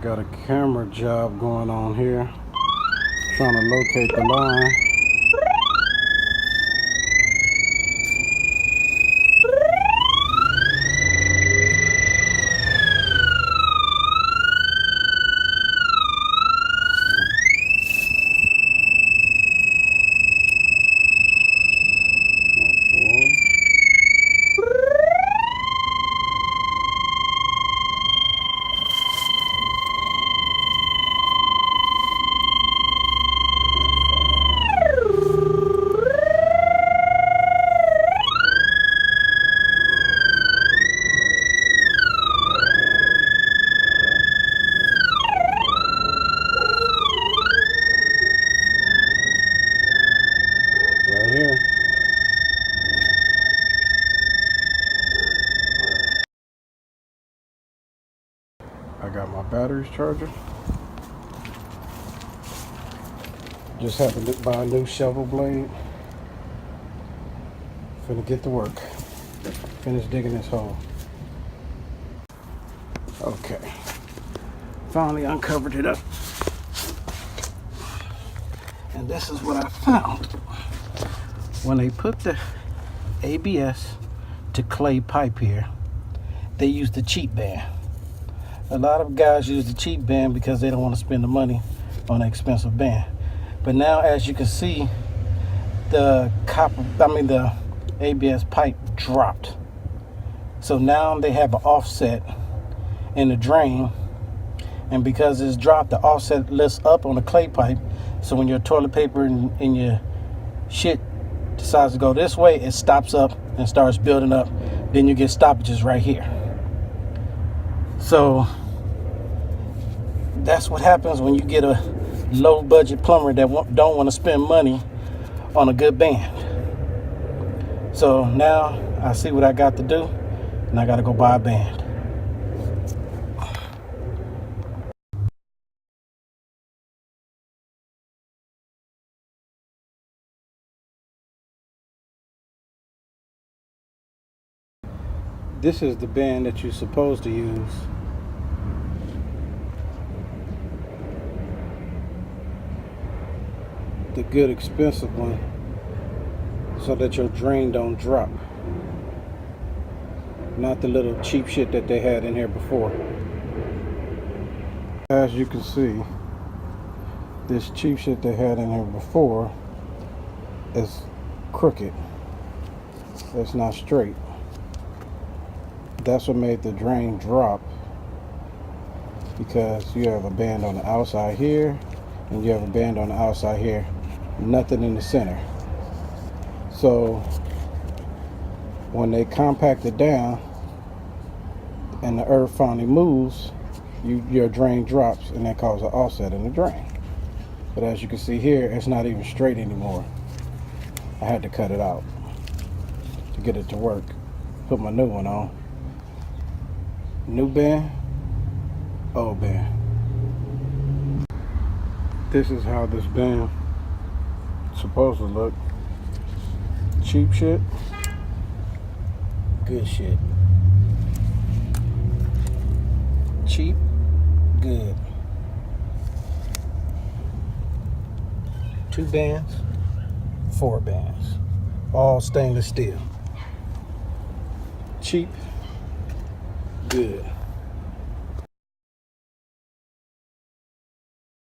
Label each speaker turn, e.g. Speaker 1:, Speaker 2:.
Speaker 1: Got a camera job going on here. Trying to locate the line. Right here. I got my batteries charger. Just happened to buy a new shovel blade. Finna get to work. Finish digging this hole. Okay. Finally uncovered it up. And this is what I found. When they put the ABS to clay pipe here, they use the cheap band. A lot of guys use the cheap band because they don't want to spend the money on an expensive band. But now, as you can see, the ABS pipe dropped. So now they have an offset in the drain, and because it's dropped, the offset lifts up on the clay pipe. So when your toilet paper and your shit decides to go this way, it stops up and starts building up. Then you get stoppages right here. So that's what happens when you get a low budget plumber that don't want to spend money on a good band. So now I see what I got to do, and I got to go buy a band. This is the band that you're supposed to use. The good expensive one, so that your drain don't drop. Not the little cheap shit that they had in here before. As you can see, this cheap shit they had in here before is crooked. It's not straight. That's what made the drain drop, because you have a band on the outside here and you have a band on the outside here, nothing in the center. So when they compact it down and the earth finally moves, your drain drops, and that causes an offset in the drain. But as you can see here, it's not even straight anymore. I had to cut it out to get it to work. Put my new one on. New band, old band. This is how this band is supposed to look. Cheap shit, good shit. Cheap, good. 2 bands, 4 bands, all stainless steel. Cheap, good.